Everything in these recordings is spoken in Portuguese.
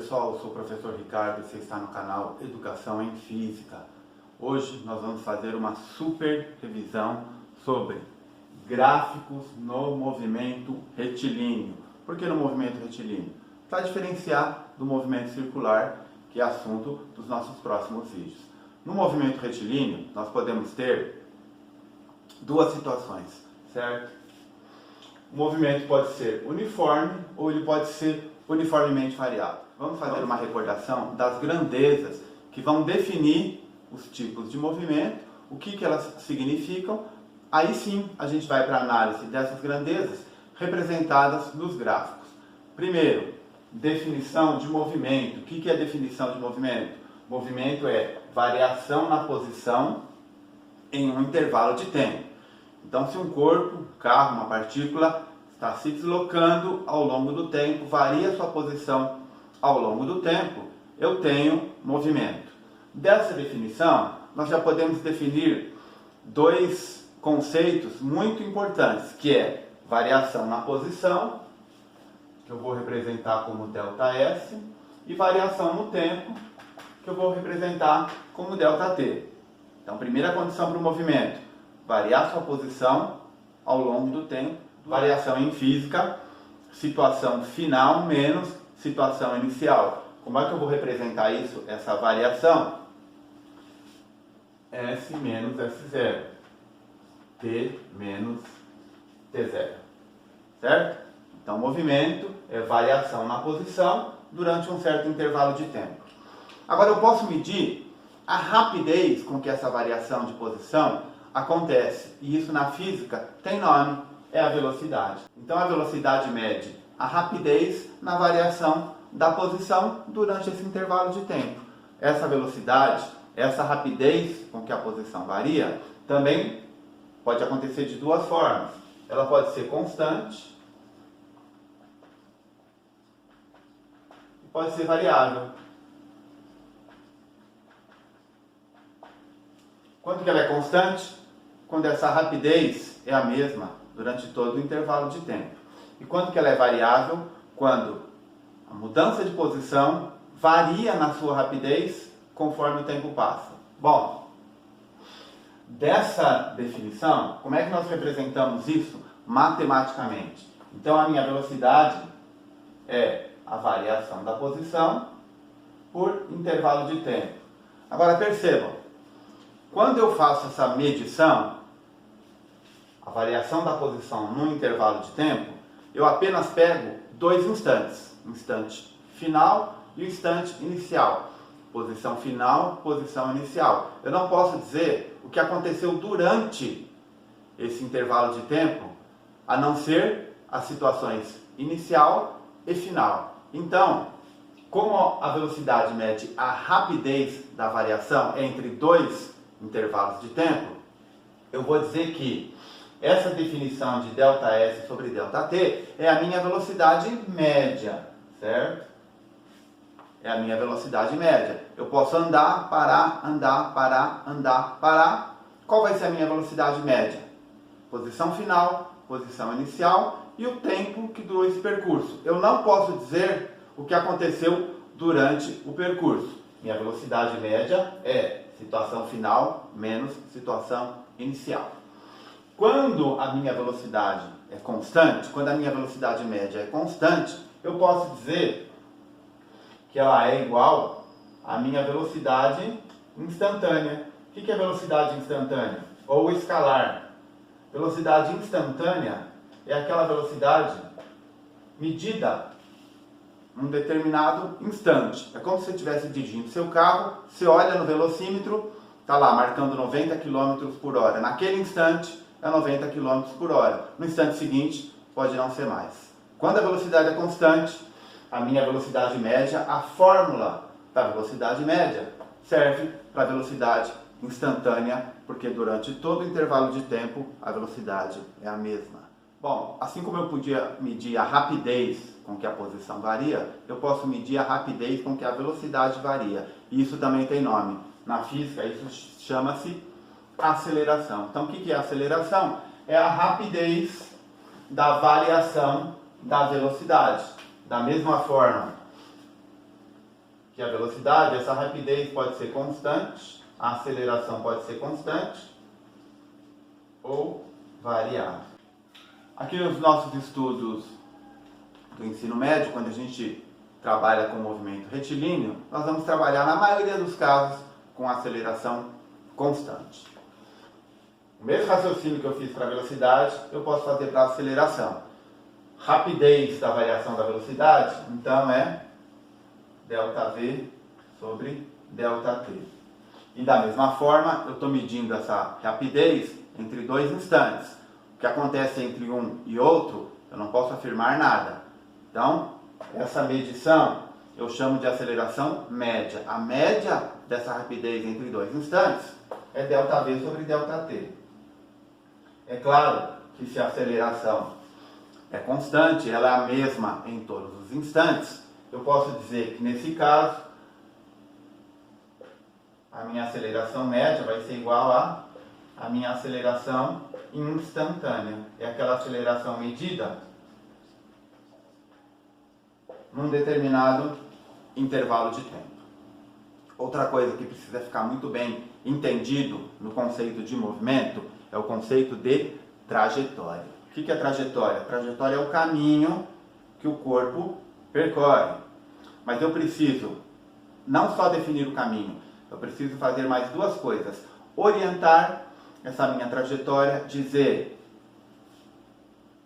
pessoal, eu sou o professor Ricardo e você está no canal Educação em Física. Hoje nós vamos fazer uma super revisão sobre gráficos no movimento retilíneo. Por que no movimento retilíneo? Para diferenciar do movimento circular, que é assunto dos nossos próximos vídeos. No movimento retilíneo, nós podemos ter duas situações, certo? O movimento pode ser uniforme ou ele pode ser uniformemente variado. Vamos fazer uma recordação das grandezas que vão definir os tipos de movimento, o que elas significam. Aí sim a gente vai para a análise dessas grandezas representadas nos gráficos. Primeiro, definição de movimento. O que é definição de movimento? Movimento é variação na posição em um intervalo de tempo. Então, se um corpo, um carro, uma partícula está se deslocando ao longo do tempo, varia sua posição ao longo do tempo, eu tenho movimento. Dessa definição, nós já podemos definir dois conceitos muito importantes, que é variação na posição, que eu vou representar como ΔS, e variação no tempo, que eu vou representar como ΔT. Então, primeira condição para o movimento, variar sua posição ao longo do tempo. Variação em física, situação final menos situação inicial. Como é que eu vou representar isso, essa variação? S menos S0, T menos T0, certo? Então, movimento é variação na posição durante um certo intervalo de tempo. Agora, eu posso medir a rapidez com que essa variação de posição acontece. E isso na física tem nome, é a velocidade. Então, a velocidade mede a rapidez na variação da posição durante esse intervalo de tempo. Essa velocidade, essa rapidez com que a posição varia, também pode acontecer de duas formas. Ela pode ser constante e pode ser variável. Quando que ela é constante? Quando essa rapidez é a mesma durante todo o intervalo de tempo. E quando que ela é variável? Quando a mudança de posição varia na sua rapidez conforme o tempo passa. Bom, dessa definição, como é que nós representamos isso matematicamente? Então, a minha velocidade é a variação da posição por intervalo de tempo. Agora, percebam, quando eu faço essa medição, a variação da posição num intervalo de tempo, eu apenas pego dois instantes, o instante final e o instante inicial. Posição final, posição inicial. Eu não posso dizer o que aconteceu durante esse intervalo de tempo, a não ser as situações inicial e final. Então, como a velocidade mede a rapidez da variação entre dois intervalos de tempo, eu vou dizer que essa definição de ΔS sobre ΔT é a minha velocidade média, certo? É a minha velocidade média. Eu posso andar, parar, andar, parar, andar, parar. Qual vai ser a minha velocidade média? Posição final, posição inicial e o tempo que durou esse percurso. Eu não posso dizer o que aconteceu durante o percurso. Minha velocidade média é situação final menos situação inicial. Quando a minha velocidade é constante, quando a minha velocidade média é constante, eu posso dizer que ela é igual à minha velocidade instantânea. O que é velocidade instantânea? Ou escalar. Velocidade instantânea é aquela velocidade medida num determinado instante. É como se você estivesse dirigindo seu carro, você olha no velocímetro, está lá marcando 90 km por hora. Naquele instante é 90 km por hora. No instante seguinte pode não ser mais. Quando a velocidade é constante, a minha velocidade média, a fórmula da velocidade média serve para a velocidade instantânea, porque durante todo o intervalo de tempo a velocidade é a mesma. Bom, assim como eu podia medir a rapidez com que a posição varia, eu posso medir a rapidez com que a velocidade varia. E isso também tem nome. Na física, isso chama-se aceleração. Então, o que é aceleração? É a rapidez da variação da velocidade. Da mesma forma que a velocidade, essa rapidez pode ser constante, a aceleração pode ser constante ou variável. Aqui nos nossos estudos do ensino médio, quando a gente trabalha com movimento retilíneo, nós vamos trabalhar, na maioria dos casos, com aceleração constante. O mesmo raciocínio que eu fiz para a velocidade, eu posso fazer para a aceleração. Rapidez da variação da velocidade, então é ΔV sobre ΔT. E da mesma forma, eu estou medindo essa rapidez entre dois instantes. O que acontece entre um e outro, eu não posso afirmar nada. Então, essa medição eu chamo de aceleração média. A média dessa rapidez entre dois instantes é ΔV sobre ΔT. É claro que se a aceleração é constante, ela é a mesma em todos os instantes, eu posso dizer que nesse caso a minha aceleração média vai ser igual a minha aceleração instantânea. É aquela aceleração medida num determinado intervalo de tempo. Outra coisa que precisa ficar muito bem entendido no conceito de movimento é o conceito de trajetória. O que é trajetória? Trajetória é o caminho que o corpo percorre. Mas eu preciso não só definir o caminho, eu preciso fazer mais duas coisas. Orientar essa minha trajetória,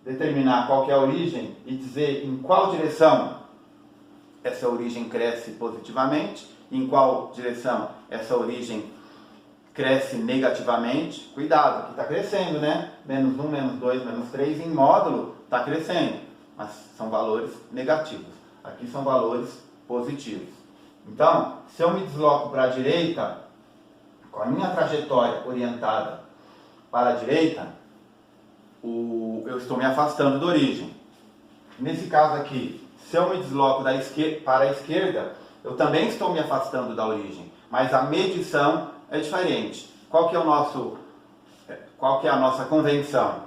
determinar qual que é a origem e dizer em qual direção essa origem cresce positivamente, em qual direção essa origem cresce negativamente. Cuidado, aqui está crescendo, né? Menos 1, menos 2, menos 3, em módulo está crescendo, mas são valores negativos. Aqui são valores positivos. Então, se eu me desloco para a direita, com a minha trajetória orientada para a direita, eu estou me afastando da origem. Nesse caso aqui, se eu me desloco para a esquerda, eu também estou me afastando da origem, mas a medição é diferente. Qual que é a nossa convenção?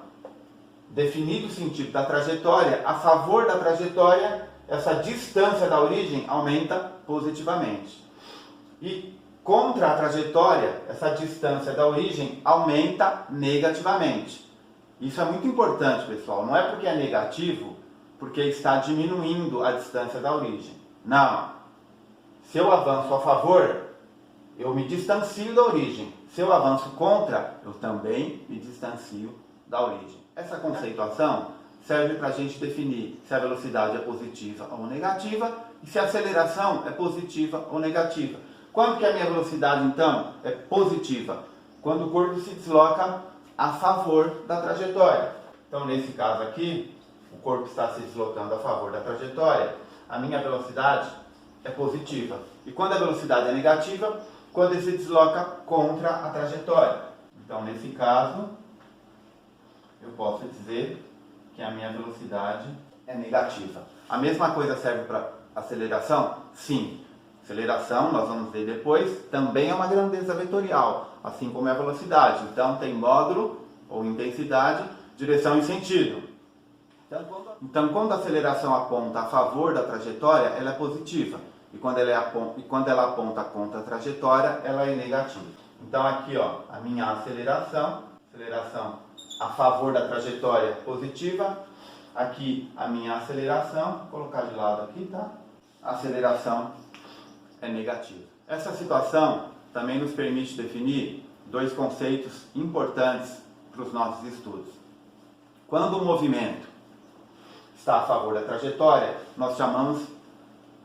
Definido o sentido da trajetória, a favor da trajetória, essa distância da origem aumenta positivamente. E contra a trajetória, essa distância da origem aumenta negativamente. Isso é muito importante, pessoal. Não é porque é negativo, porque está diminuindo a distância da origem. Não. Se eu avanço a favor, eu me distancio da origem. Se eu avanço contra, eu também me distancio da origem. Essa conceituação serve para a gente definir se a velocidade é positiva ou negativa e se a aceleração é positiva ou negativa. Quando que a minha velocidade, então, é positiva? Quando o corpo se desloca a favor da trajetória. Então, nesse caso aqui, o corpo está se deslocando a favor da trajetória, a minha velocidade é positiva. E quando a velocidade é negativa, quando ele se desloca contra a trajetória. Então, nesse caso, eu posso dizer que a minha velocidade é negativa. A mesma coisa serve para aceleração? Sim. Aceleração, nós vamos ver depois, também é uma grandeza vetorial, assim como é a velocidade. Então, tem módulo ou intensidade, direção e sentido. Então, quando a aceleração aponta a favor da trajetória, ela é positiva. E quando ela aponta contra a trajetória, ela é negativa. Então, aqui, ó, a minha aceleração a favor da trajetória positiva. Aqui, a minha aceleração, vou colocar de lado aqui, tá? A aceleração é negativa. Essa situação também nos permite definir dois conceitos importantes para os nossos estudos. Quando o movimento está a favor da trajetória, nós chamamos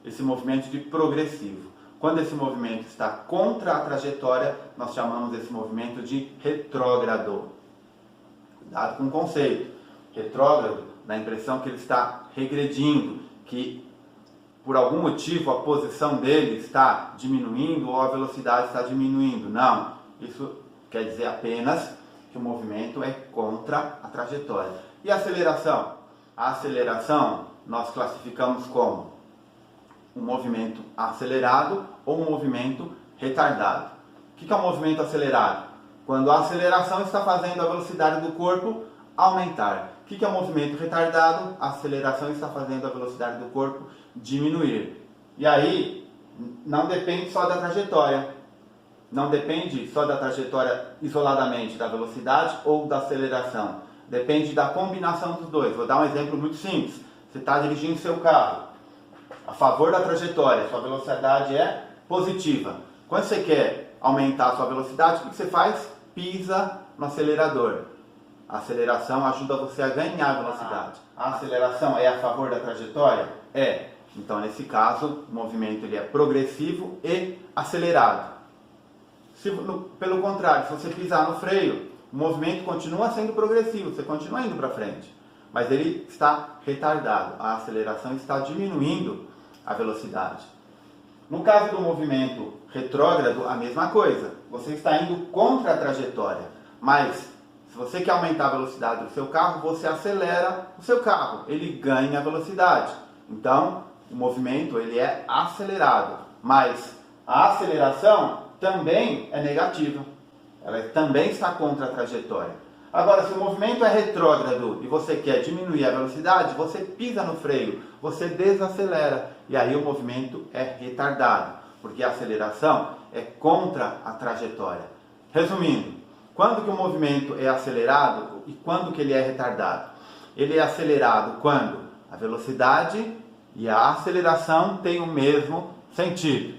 esse movimento de progressivo. Quando esse movimento está contra a trajetória, nós chamamos esse movimento de retrógrado. Cuidado com o conceito. Retrógrado dá a impressão que ele está regredindo, que por algum motivo a posição dele está diminuindo ou a velocidade está diminuindo. Não, isso quer dizer apenas que o movimento é contra a trajetória. E a aceleração? A aceleração nós classificamos como um movimento acelerado ou um movimento retardado. O que é um movimento acelerado? Quando a aceleração está fazendo a velocidade do corpo aumentar. O que é um movimento retardado? A aceleração está fazendo a velocidade do corpo diminuir. E aí, não depende só da trajetória. Não depende só da trajetória isoladamente, da velocidade ou da aceleração. Depende da combinação dos dois. Vou dar um exemplo muito simples. Você está dirigindo seu carro a favor da trajetória, sua velocidade é positiva. Quando você quer aumentar a sua velocidade, o que você faz? Pisa no acelerador. A aceleração ajuda você a ganhar velocidade. A aceleração é a favor da trajetória? É. Então, nesse caso, o movimento ele é progressivo e acelerado. Pelo contrário, se você pisar no freio, o movimento continua sendo progressivo, você continua indo para frente, mas ele está retardado, a aceleração está diminuindo a velocidade. No caso do movimento retrógrado, a mesma coisa, você está indo contra a trajetória, mas se você quer aumentar a velocidade do seu carro, você acelera o seu carro, ele ganha velocidade. Então, o movimento ele é acelerado, mas a aceleração também é negativa. Ela também está contra a trajetória. Agora, se o movimento é retrógrado e você quer diminuir a velocidade, você pisa no freio, você desacelera e aí o movimento é retardado, porque a aceleração é contra a trajetória. Resumindo, quando que o movimento é acelerado e quando que ele é retardado? Ele é acelerado quando a velocidade e a aceleração têm o mesmo sentido.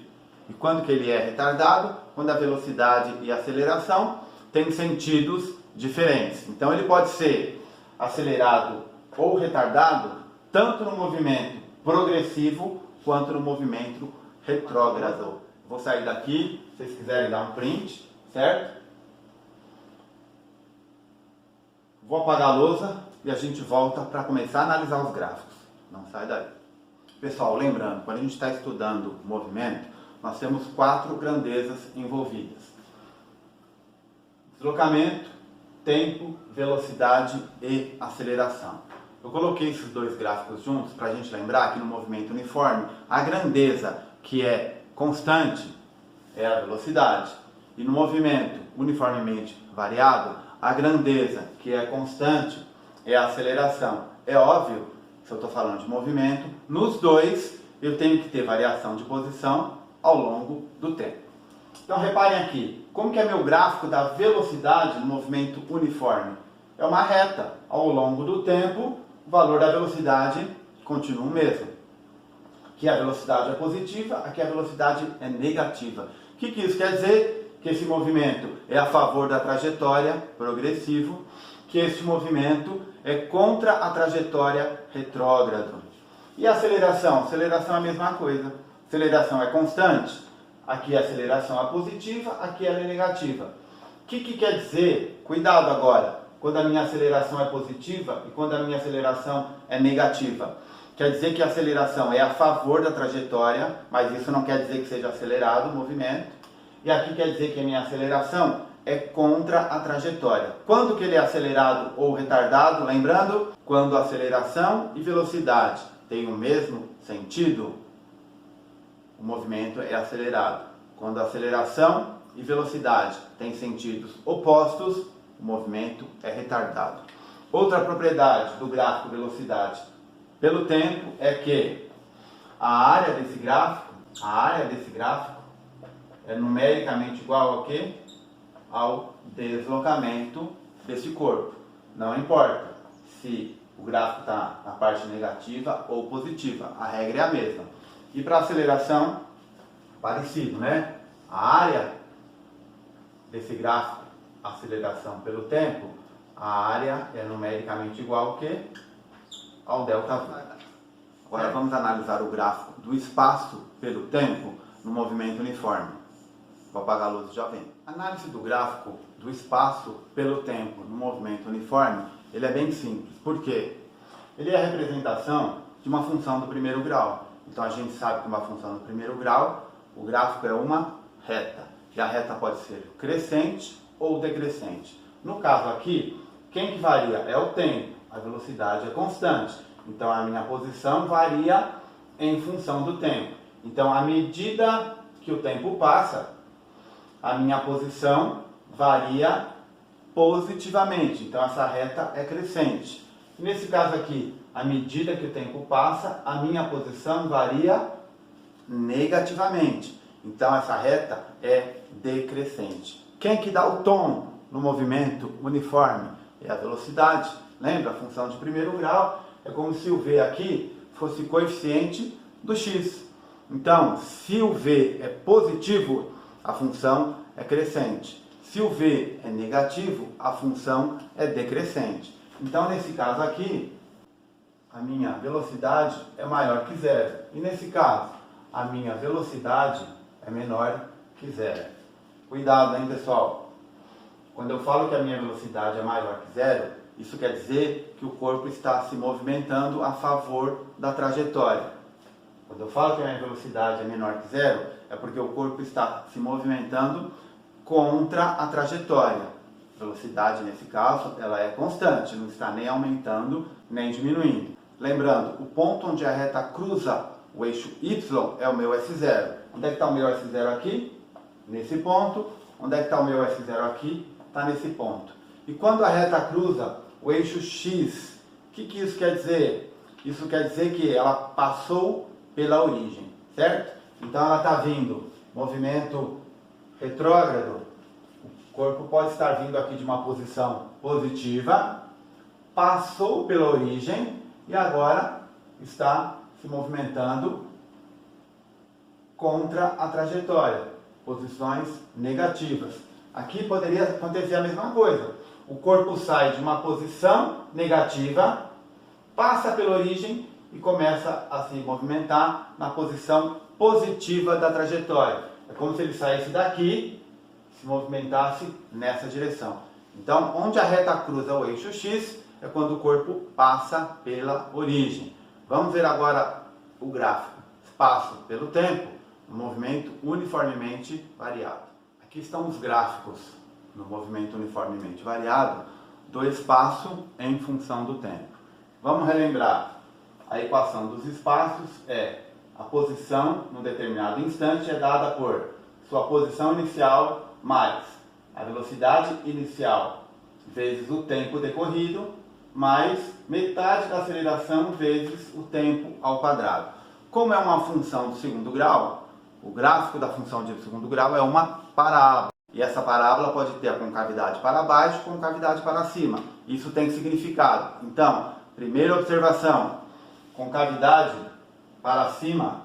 E quando que ele é retardado? Quando a velocidade e a aceleração têm sentidos diferentes. Então ele pode ser acelerado ou retardado tanto no movimento progressivo quanto no movimento retrógrado. Vou sair daqui, se vocês quiserem dar um print, certo? Vou apagar a lousa e a gente volta para começar a analisar os gráficos. Não sai daí. Pessoal, lembrando, quando a gente está estudando movimento, nós temos 4 grandezas envolvidas: deslocamento, tempo, velocidade e aceleração. Eu coloquei esses dois gráficos juntos para a gente lembrar que no movimento uniforme, a grandeza que é constante é a velocidade. E no movimento uniformemente variado, a grandeza que é constante é a aceleração. É óbvio, se eu estou falando de movimento, nos dois eu tenho que ter variação de posição ao longo do tempo. Então reparem aqui, como que é meu gráfico da velocidade no movimento uniforme? É uma reta. Ao longo do tempo, o valor da velocidade continua o mesmo. Aqui a velocidade é positiva, aqui a velocidade é negativa. O que isso quer dizer? Que esse movimento é a favor da trajetória progressivo, que esse movimento é contra a trajetória retrógrado. E a aceleração? Aceleração é a mesma coisa. Aceleração é constante. Aqui a aceleração é positiva, aqui ela é negativa. O que quer dizer? Cuidado agora, quando a minha aceleração é positiva e quando a minha aceleração é negativa. Quer dizer que a aceleração é a favor da trajetória, mas isso não quer dizer que seja acelerado o movimento. E aqui quer dizer que a minha aceleração é contra a trajetória. Quando que ele é acelerado ou retardado? Lembrando, quando aceleração e velocidade têm o mesmo sentido, o movimento é acelerado. Quando aceleração e velocidade têm sentidos opostos, o movimento é retardado. Outra propriedade do gráfico velocidade pelo tempo é que a área desse gráfico é numericamente igual ao quê? Ao deslocamento desse corpo. Não importa se o gráfico está na parte negativa ou positiva, a regra é a mesma. E para aceleração, parecido, né? A área desse gráfico, aceleração pelo tempo, a área é numericamente igual ao quê? Ao ΔV. Agora vamos analisar o gráfico do espaço pelo tempo no movimento uniforme. Vou apagar a luz e já vem. A análise do gráfico do espaço pelo tempo no movimento uniforme, ele é bem simples. Por quê? Ele é a representação de uma função do primeiro grau. Então a gente sabe que uma função do primeiro grau, o gráfico é uma reta. E a reta pode ser crescente ou decrescente. No caso aqui, quem que varia? É o tempo. A velocidade é constante. Então a minha posição varia em função do tempo. Então à medida que o tempo passa, a minha posição varia positivamente. Então essa reta é crescente. Nesse caso aqui, à medida que o tempo passa, a minha posição varia negativamente. Então essa reta é decrescente. Quem que dá o tom no movimento uniforme? É a velocidade. Lembra? A função de primeiro grau é como se o v aqui fosse coeficiente do x. Então, se o v é positivo, a função é crescente. Se o v é negativo, a função é decrescente. Então, nesse caso aqui, a minha velocidade é maior que zero. E nesse caso, a minha velocidade é menor que zero. Cuidado, hein, pessoal? Quando eu falo que a minha velocidade é maior que zero, isso quer dizer que o corpo está se movimentando a favor da trajetória. Quando eu falo que a minha velocidade é menor que zero, é porque o corpo está se movimentando contra a trajetória. A velocidade, nesse caso, ela é constante, não está nem aumentando nem diminuindo. Lembrando, o ponto onde a reta cruza o eixo Y é o meu S0. Onde é que está o meu S0 aqui? Nesse ponto. Onde é que está o meu S0 aqui? Está nesse ponto. E quando a reta cruza o eixo X, o que isso quer dizer? Isso quer dizer que ela passou pela origem, certo? Então ela está vindo movimento retrógrado. O corpo pode estar vindo aqui de uma posição positiva, passou pela origem e agora está se movimentando contra a trajetória, posições negativas. Aqui poderia acontecer a mesma coisa. O corpo sai de uma posição negativa, passa pela origem e começa a se movimentar na posição positiva da trajetória. É como se ele saísse daqui e se movimentasse nessa direção. Então, onde a reta cruza o eixo X é quando o corpo passa pela origem. Vamos ver agora o gráfico. Espaço pelo tempo, um movimento uniformemente variado. Aqui estão os gráficos no movimento uniformemente variado do espaço em função do tempo. Vamos relembrar. A equação dos espaços é a posição num determinado instante é dada por sua posição inicial mais a velocidade inicial vezes o tempo decorrido mais metade da aceleração vezes o tempo ao quadrado. Como é uma função do segundo grau, o gráfico da função de segundo grau é uma parábola. E essa parábola pode ter a concavidade para baixo e concavidade para cima. Isso tem significado. Então, primeira observação, concavidade para cima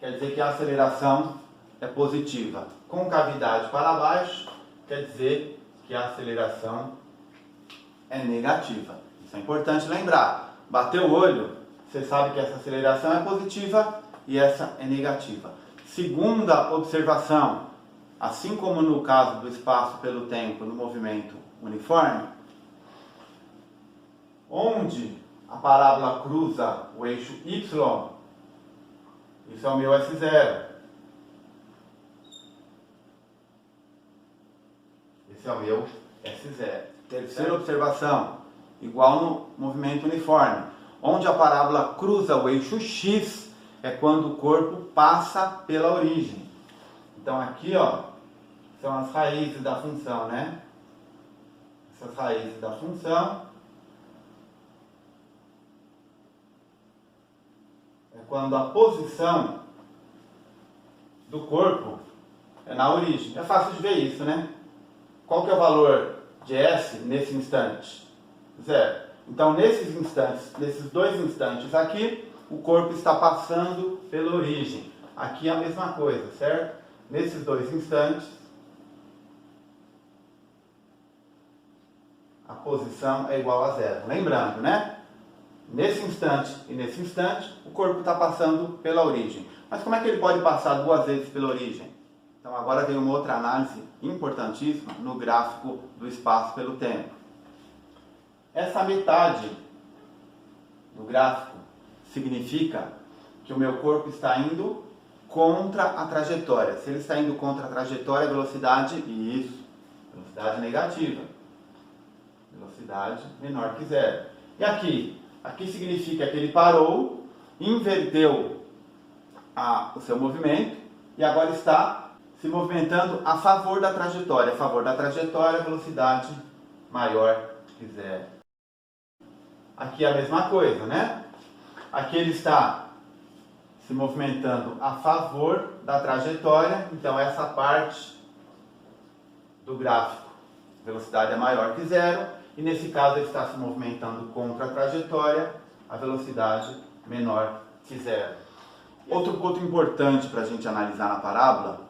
quer dizer que a aceleração é positiva. Concavidade para baixo quer dizer que a aceleração é negativa. Isso é importante lembrar. Bateu o olho, você sabe que essa aceleração é positiva e essa é negativa. Segunda observação, assim como no caso do espaço pelo tempo no movimento uniforme, onde a parábola cruza o eixo Y, isso é o meu S0. Esse é o meu S0. Terceira observação, igual no movimento uniforme, onde a parábola cruza o eixo X é quando o corpo passa pela origem. Então aqui, ó, são as raízes da função, né? Essas raízes da função é quando a posição do corpo é na origem. É fácil de ver isso, né? Qual que é o valor de S nesse instante? Zero. Então, nesses instantes, nesses dois instantes aqui, o corpo está passando pela origem. Aqui é a mesma coisa, certo? Nesses dois instantes, a posição é igual a zero. Lembrando, né? Nesse instante e nesse instante, o corpo está passando pela origem. Mas como é que ele pode passar duas vezes pela origem? Então agora vem uma outra análise importantíssima no gráfico do espaço pelo tempo. Essa metade do gráfico significa que o meu corpo está indo contra a trajetória. Se ele está indo contra a trajetória, velocidade, isso, velocidade negativa. Velocidade menor que zero. E aqui? Aqui significa que ele parou, inverteu o seu movimento e agora está se movimentando a favor da trajetória. A favor da trajetória, velocidade maior que zero. Aqui é a mesma coisa, né? Aqui ele está se movimentando a favor da trajetória, então essa parte do gráfico, velocidade é maior que zero, e nesse caso ele está se movimentando contra a trajetória, a velocidade menor que zero. Outro ponto importante para a gente analisar na parábola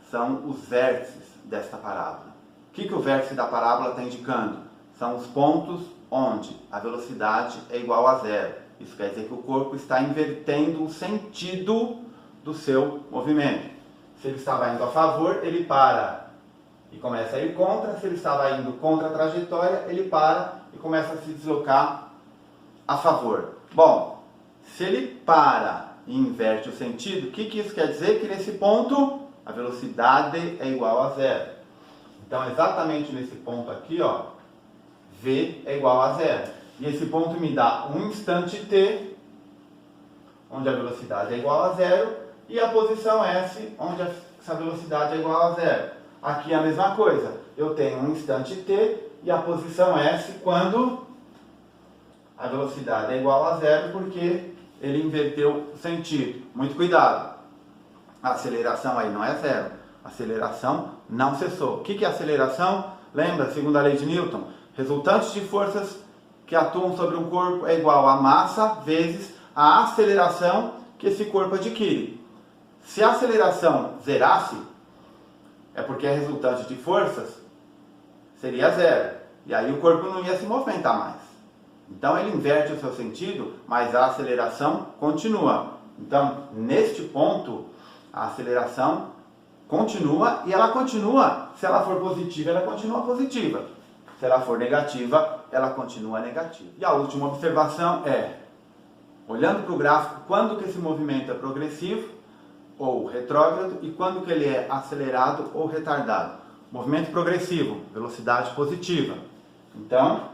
são os vértices desta parábola. O que o vértice da parábola está indicando? São os pontos onde a velocidade é igual a zero. Isso quer dizer que o corpo está invertendo o sentido do seu movimento. Se ele estava indo a favor, ele para e começa a ir contra. Se ele estava indo contra a trajetória, ele para e começa a se deslocar a favor. Bom, se ele para e inverte o sentido, o que isso quer dizer? Que nesse ponto a velocidade é igual a zero. Então, exatamente nesse ponto aqui, ó, V é igual a zero. E esse ponto me dá um instante t, onde a velocidade é igual a zero, e a posição S, onde essa velocidade é igual a zero. Aqui é a mesma coisa. Eu tenho um instante t e a posição S quando a velocidade é igual a zero, porque ele inverteu o sentido. Muito cuidado. A aceleração aí não é zero. A aceleração não cessou. O que é aceleração? Lembra, segundo a lei de Newton, resultante de forças que atuam sobre um corpo é igual a massa vezes a aceleração que esse corpo adquire. Se a aceleração zerasse, é porque a resultante de forças seria zero. E aí o corpo não ia se movimentar mais. Então ele inverte o seu sentido, mas a aceleração continua. Então, neste ponto, a aceleração continua, e ela continua, se ela for positiva, ela continua positiva. Se ela for negativa, ela continua negativa. E a última observação é, olhando para o gráfico, quando que esse movimento é progressivo ou retrógrado e quando que ele é acelerado ou retardado. Movimento progressivo, velocidade positiva. Então,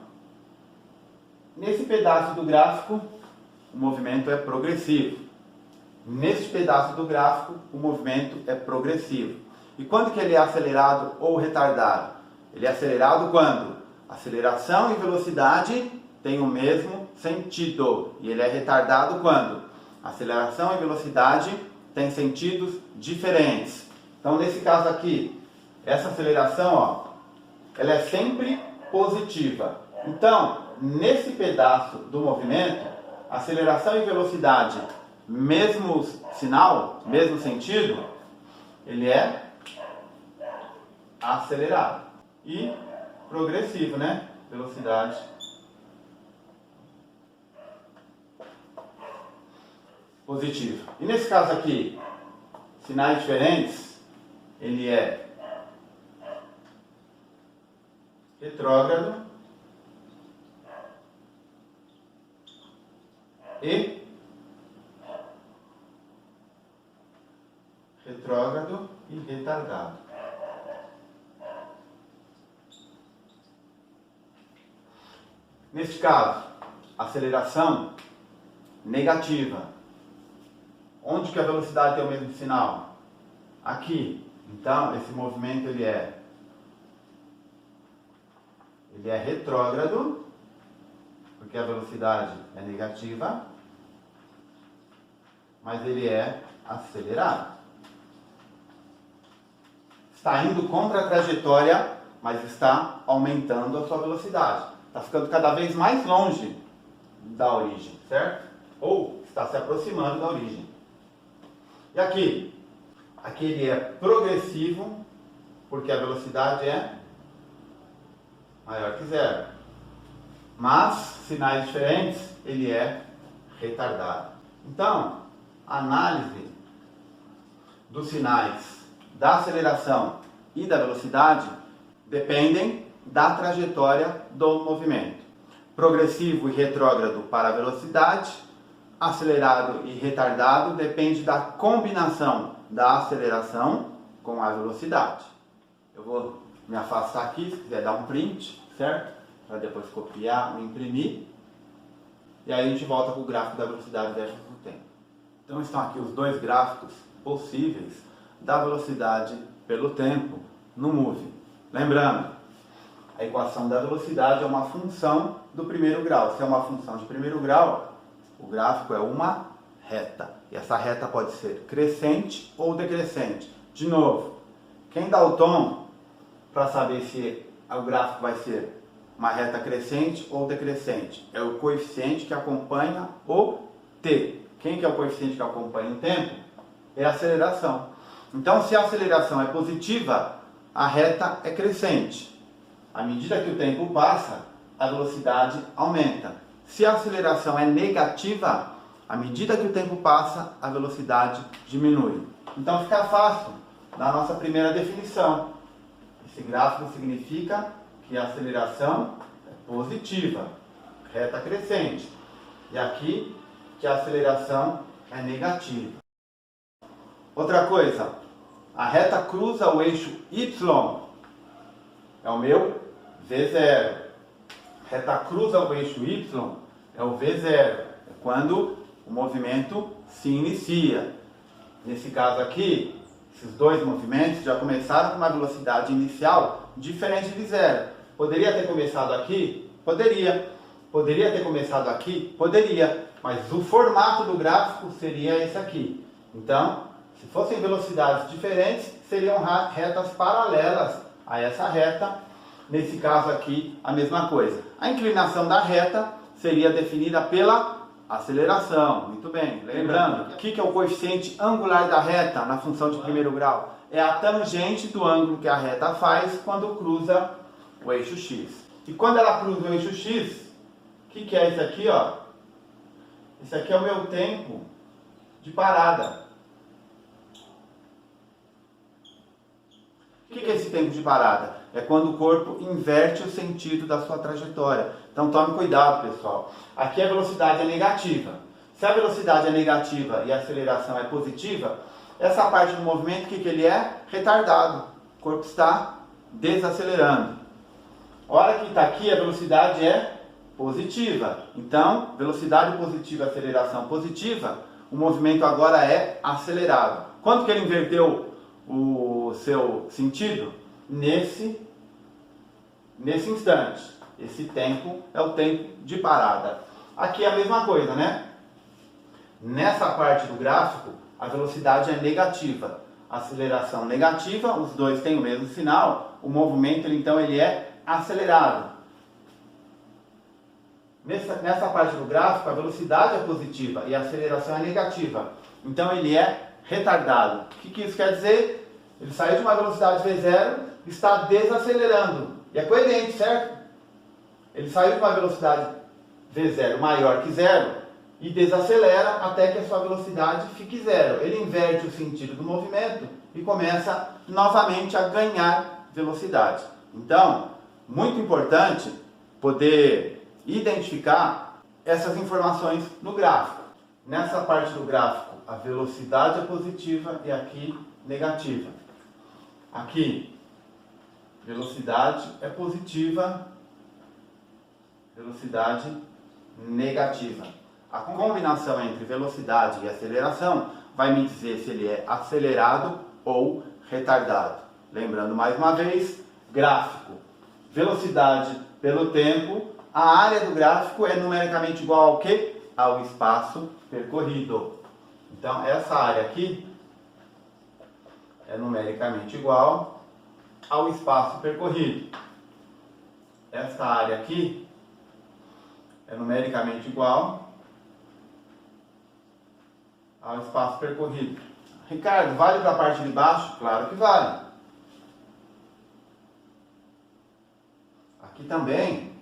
nesse pedaço do gráfico, o movimento é progressivo. Neste pedaço do gráfico, o movimento é progressivo. E quando que ele é acelerado ou retardado? Ele é acelerado quando aceleração e velocidade têm o mesmo sentido. E ele é retardado quando aceleração e velocidade têm sentidos diferentes. Então, nesse caso aqui, essa aceleração, ó, ela é sempre positiva. Então, nesse pedaço do movimento, aceleração e velocidade, mesmo sinal, mesmo sentido, ele é acelerado. E progressivo, né? Velocidade positiva. E nesse caso aqui, sinais diferentes, ele é retrógrado e retardado. Neste caso, aceleração negativa. Onde que a velocidade tem o mesmo sinal? Aqui. Então, esse movimento ele é retrógrado, porque a velocidade é negativa, mas ele é acelerado. Está indo contra a trajetória, mas está aumentando a sua velocidade. Está ficando cada vez mais longe da origem, certo? Ou está se aproximando da origem. E aqui? Aqui ele é progressivo, porque a velocidade é maior que zero. Mas, sinais diferentes, ele é retardado. Então, a análise dos sinais da aceleração e da velocidade dependem da trajetória do movimento. Progressivo e retrógrado para a velocidade, acelerado e retardado depende da combinação da aceleração com a velocidade. Eu vou me afastar aqui, se quiser dar um print, certo? Para depois copiar ou imprimir. E aí a gente volta com o gráfico da velocidade versus o tempo. Então estão aqui os dois gráficos possíveis da velocidade pelo tempo no MOVE. Lembrando, a equação da velocidade é uma função do primeiro grau. Se é uma função de primeiro grau, o gráfico é uma reta. E essa reta pode ser crescente ou decrescente. De novo, quem dá o tom para saber se o gráfico vai ser uma reta crescente ou decrescente? É o coeficiente que acompanha o t. Quem que é o coeficiente que acompanha o tempo? É a aceleração. Então, se a aceleração é positiva, a reta é crescente. À medida que o tempo passa, a velocidade aumenta. Se a aceleração é negativa, à medida que o tempo passa, a velocidade diminui. Então fica fácil na nossa primeira definição. Esse gráfico significa que a aceleração é positiva, reta crescente. E aqui que a aceleração é negativa. Outra coisa, a reta cruza o eixo Y, é o meu V0. Reta cruza o eixo Y, é o V0, é quando o movimento se inicia. Nesse caso aqui, esses dois movimentos já começaram com uma velocidade inicial diferente de zero. Poderia ter começado aqui? Poderia. Poderia ter começado aqui? Poderia. Mas o formato do gráfico seria esse aqui. Então, se fossem velocidades diferentes, seriam retas paralelas a essa reta. Nesse caso aqui, a mesma coisa. A inclinação da reta seria definida pela aceleração. Muito bem. Lembrando, o que é o coeficiente angular da reta na função de primeiro grau? É a tangente do ângulo que a reta faz quando cruza o eixo x. E quando ela cruza o eixo x, o que é isso aqui, ó? Isso aqui é o meu tempo de parada. O que é esse tempo de parada? É quando o corpo inverte o sentido da sua trajetória. Então tome cuidado, pessoal. Aqui a velocidade é negativa. Se a velocidade é negativa e a aceleração é positiva, essa parte do movimento, o que ele é? Retardado. O corpo está desacelerando. A hora que está aqui, a velocidade é positiva. Então, velocidade positiva, aceleração positiva, o movimento agora é acelerado. Quanto que ele inverteu o seu sentido? Nesse instante. Esse tempo é o tempo de parada. Aqui é a mesma coisa, né? Nessa parte do gráfico, a velocidade é negativa. Aceleração negativa, os dois têm o mesmo sinal. O movimento, então, ele é acelerado. Nessa parte do gráfico, a velocidade é positiva e a aceleração é negativa. Então, ele é retardado. O que isso quer dizer? Ele saiu de uma velocidade V0, está desacelerando. E é coerente, certo? Ele saiu de uma velocidade V0 maior que zero e desacelera até que a sua velocidade fique zero. Ele inverte o sentido do movimento e começa novamente a ganhar velocidade. Então, muito importante poder identificar essas informações no gráfico. Nessa parte do gráfico, a velocidade é positiva e aqui negativa. Aqui, velocidade é positiva, velocidade negativa. A combinação entre velocidade e aceleração vai me dizer se ele é acelerado ou retardado. Lembrando mais uma vez, gráfico, velocidade pelo tempo, a área do gráfico é numericamente igual ao quê? Ao espaço percorrido. Então, essa área aqui é numericamente igual ao espaço percorrido. Essa área aqui é numericamente igual ao espaço percorrido. Ricardo, vale para a parte de baixo? Claro que vale. Aqui também,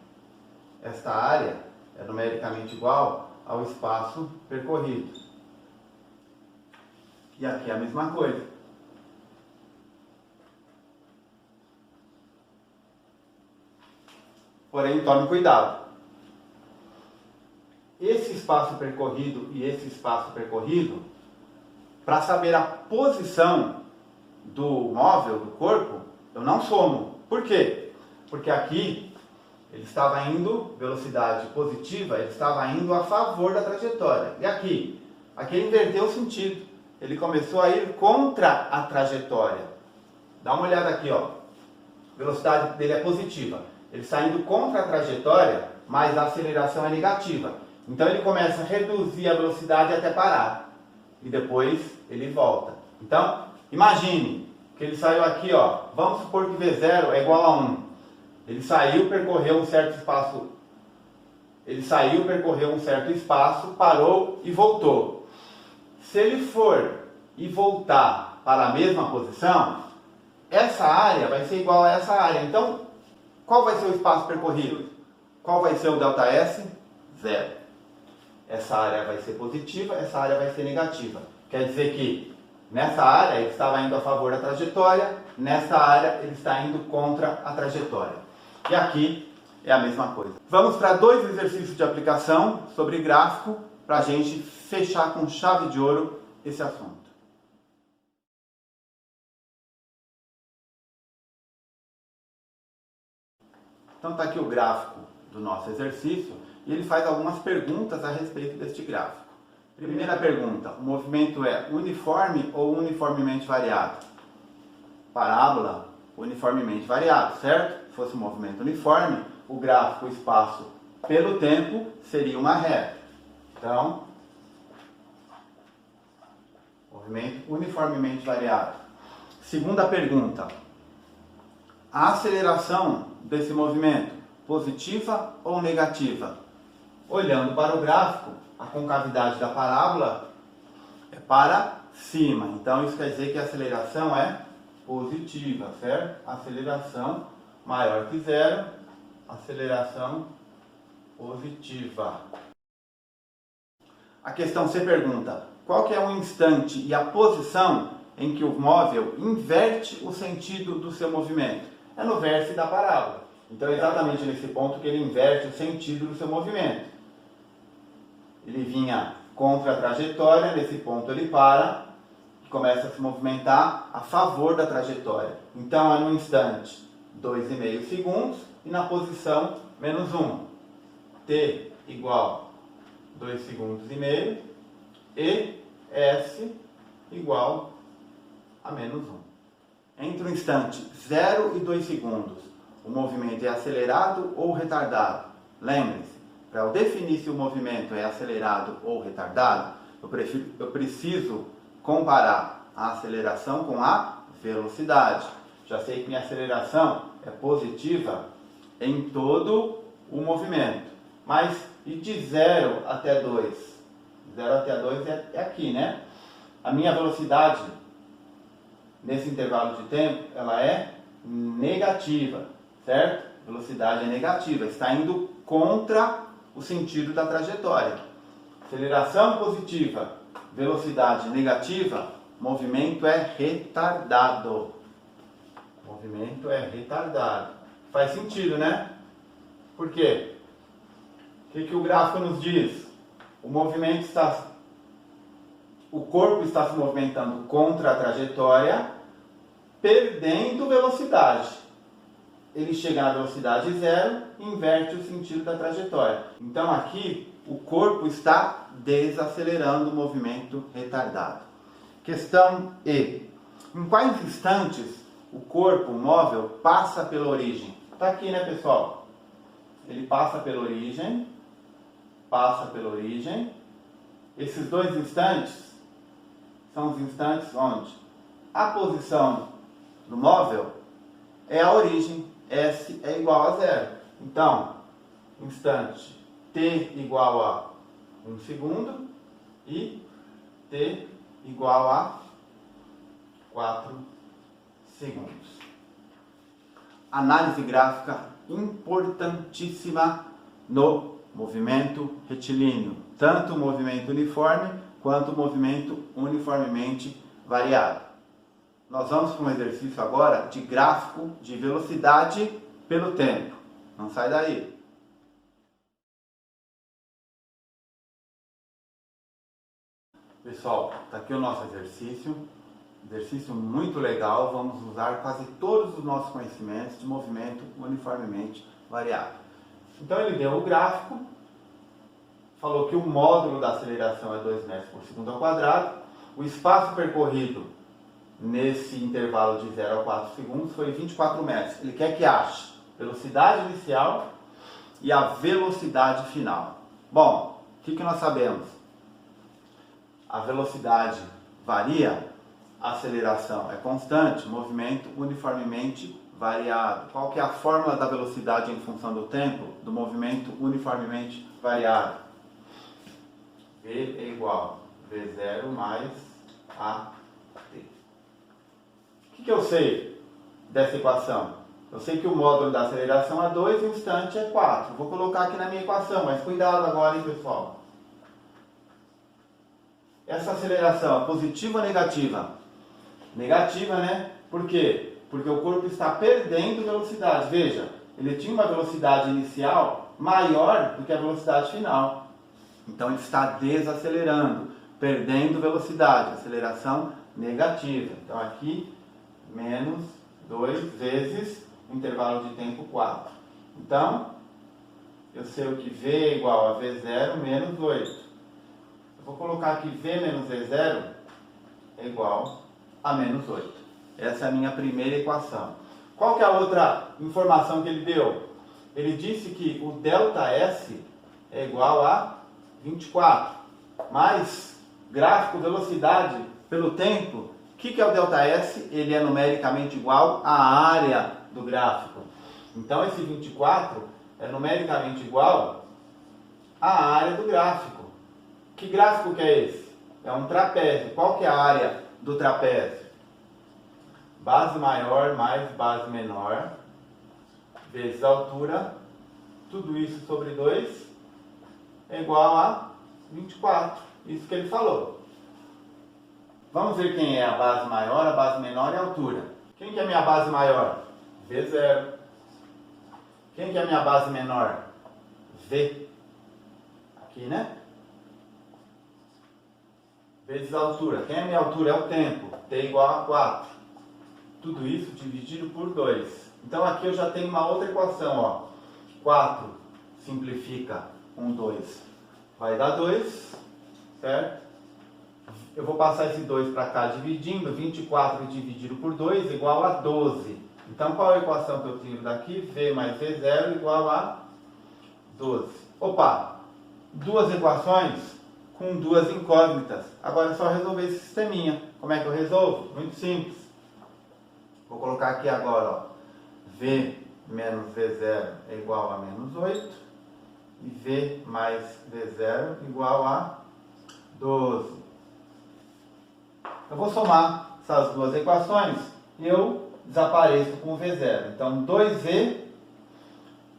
esta área é numericamente igual ao espaço percorrido. E aqui é a mesma coisa. Porém, tome cuidado. Esse espaço percorrido e esse espaço percorrido, para saber a posição do móvel, do corpo, eu não somo. Por quê? Porque aqui ele estava indo, velocidade positiva, ele estava indo a favor da trajetória. E aqui ele inverteu o sentido. Ele começou a ir contra a trajetória. Dá uma olhada aqui, ó. A velocidade dele é positiva. Ele está indo contra a trajetória, mas a aceleração é negativa. Então ele começa a reduzir a velocidade até parar. E depois ele volta. Então, imagine que ele saiu aqui, ó. Vamos supor que V0 é igual a 1. Ele saiu, percorreu um certo espaço. Parou e voltou. Se ele for e voltar para a mesma posição, essa área vai ser igual a essa área. Então, qual vai ser o espaço percorrido? Qual vai ser o ΔS? 0. Essa área vai ser positiva, essa área vai ser negativa. Quer dizer que nessa área ele estava indo a favor da trajetória, nessa área ele está indo contra a trajetória. E aqui é a mesma coisa. Vamos para 2 exercícios de aplicação sobre gráfico para a gente fechar com chave de ouro esse assunto. Então está aqui o gráfico do nosso exercício e ele faz algumas perguntas a respeito deste gráfico. Primeira pergunta: o movimento é uniforme ou uniformemente variado? Parábola, uniformemente variado, certo? Se fosse um movimento uniforme, o gráfico, o espaço pelo tempo seria uma reta. Então, movimento uniformemente variado. Segunda pergunta: a aceleração desse movimento, positiva ou negativa? Olhando para o gráfico, a concavidade da parábola é para cima. Então, isso quer dizer que a aceleração é positiva, certo? Aceleração maior que 0, aceleração positiva. A questão C pergunta: qual que é o instante e a posição em que o móvel inverte o sentido do seu movimento? É no vértice da parábola. Então é exatamente nesse ponto que ele inverte o sentido do seu movimento. Ele vinha contra a trajetória, nesse ponto ele para e começa a se movimentar a favor da trajetória. Então é no instante 2,5 segundos e na posição menos 1. T igual 2 segundos e meio e S igual a menos 1. Entre o instante 0 e 2 segundos, o movimento é acelerado ou retardado? Lembre-se, para eu definir se o movimento é acelerado ou retardado, eu preciso comparar a aceleração com a velocidade. Já sei que minha aceleração é positiva em todo o movimento. Mas e de 0 até 2? 0 até 2 é aqui, né? A minha velocidade nesse intervalo de tempo, ela é negativa, certo? Velocidade é negativa, está indo contra o sentido da trajetória. Aceleração positiva, velocidade negativa, movimento é retardado. Movimento é retardado. Faz sentido, né? Por quê? O que o gráfico nos diz? O corpo está se movimentando contra a trajetória, perdendo velocidade. Ele chega na velocidade 0 e inverte o sentido da trajetória. Então aqui o corpo está desacelerando o movimento retardado. Questão E. Em quais instantes o corpo móvel passa pela origem? Está aqui, né, pessoal? Ele passa pela origem. Esses 2 instantes são os instantes onde a posição do móvel é a origem, S é igual a 0. Então, instante T igual a 1 segundo e T igual a 4 segundos. Análise gráfica importantíssima no movimento retilíneo. Tanto o movimento uniforme quanto o movimento uniformemente variado. Nós vamos para um exercício agora de gráfico de velocidade pelo tempo. Não sai daí. Pessoal, está aqui o nosso exercício. Exercício muito legal. Vamos usar quase todos os nossos conhecimentos de movimento uniformemente variado. Então ele deu o gráfico, falou que o módulo da aceleração é 2 metros por segundo ao quadrado. O espaço percorrido nesse intervalo de 0 a 4 segundos foi 24 metros. Ele quer que ache velocidade inicial e a velocidade final. Bom, que nós sabemos? A velocidade varia, a aceleração é constante, movimento uniformemente variado. Qual que é a fórmula da velocidade em função do tempo? Do movimento uniformemente variado. V é igual a V0 mais AT. O que eu sei dessa equação? Eu sei que o módulo da aceleração é 2 e o instante é 4. Vou colocar aqui na minha equação, mas cuidado agora, hein, pessoal? Essa aceleração é positiva ou negativa? Negativa, né? Por quê? Porque o corpo está perdendo velocidade. Veja, ele tinha uma velocidade inicial maior do que a velocidade final. Então ele está desacelerando, perdendo velocidade. Aceleração negativa. Então aqui, menos 2 vezes o intervalo de tempo 4. Então, eu sei o que V é igual a V0 menos 8. Eu vou colocar aqui V menos V0 é igual a menos 8. Essa é a minha primeira equação. Qual que é a outra informação que ele deu? Ele disse que o ΔS é igual a 24. Mais gráfico velocidade pelo tempo. O que é o ΔS? Ele é numericamente igual à área do gráfico. Então esse 24 é numericamente igual à área do gráfico. Que gráfico que é esse? É um trapézio. Qual que é a área do trapézio? Base maior mais base menor, vezes a altura, tudo isso sobre 2 é igual a 24. Isso que ele falou. Vamos ver quem é a base maior, a base menor e a altura. Quem que é a minha base maior? V0. Quem que é a minha base menor? V. Aqui, né? Vezes a altura. Quem é a minha altura? É o tempo. T igual a 4. Tudo isso dividido por 2. Então aqui eu já tenho uma outra equação, ó. 4 simplifica 2 vai dar 2, certo? Eu vou passar esse 2 para cá dividindo, 24 dividido por 2 igual a 12. Então qual é a equação que eu tiro daqui? V mais V0 igual a 12. Opa! Duas equações com duas incógnitas. Agora é só resolver esse sisteminha. Como é que eu resolvo? Muito simples. Vou colocar aqui agora, ó, V menos V0 é igual a menos 8 e V mais V0 igual a 12. Eu vou somar essas duas equações e eu desapareço com o V0. Então 2V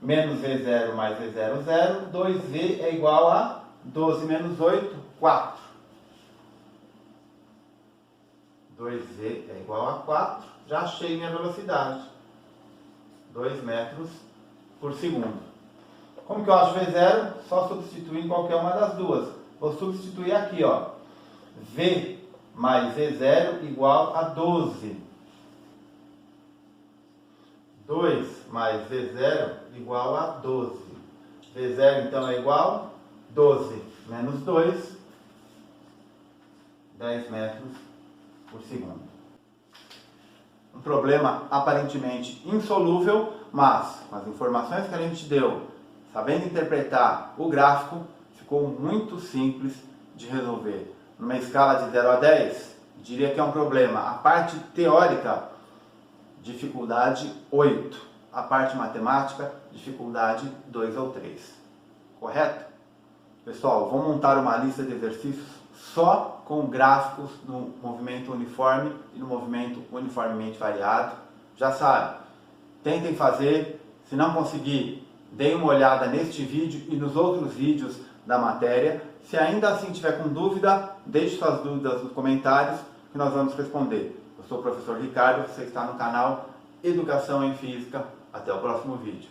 menos V0 mais V0, 0. 2V é igual a 12 menos 8, 4. 2V é igual a 4. Já achei minha velocidade. 2 metros por segundo. Como que eu acho V0? Só substituir em qualquer uma das duas. Vou substituir aqui, ó. V mais V0 igual a 12. 2 mais V0 igual a 12. V0 então é igual a 12 menos 2, 10 metros por segundo. Um problema aparentemente insolúvel, mas com as informações que a gente deu, sabendo interpretar o gráfico, ficou muito simples de resolver. Numa escala de 0 a 10, diria que é um problema. A parte teórica, dificuldade 8. A parte matemática, dificuldade 2 ou 3. Correto? Pessoal, vou montar uma lista de exercícios só com gráficos no movimento uniforme e no movimento uniformemente variado. Já sabe, tentem fazer. Se não conseguir, deem uma olhada neste vídeo e nos outros vídeos da matéria. Se ainda assim tiver com dúvida, deixe suas dúvidas nos comentários que nós vamos responder. Eu sou o professor Ricardo, você está no canal Educação em Física. Até o próximo vídeo.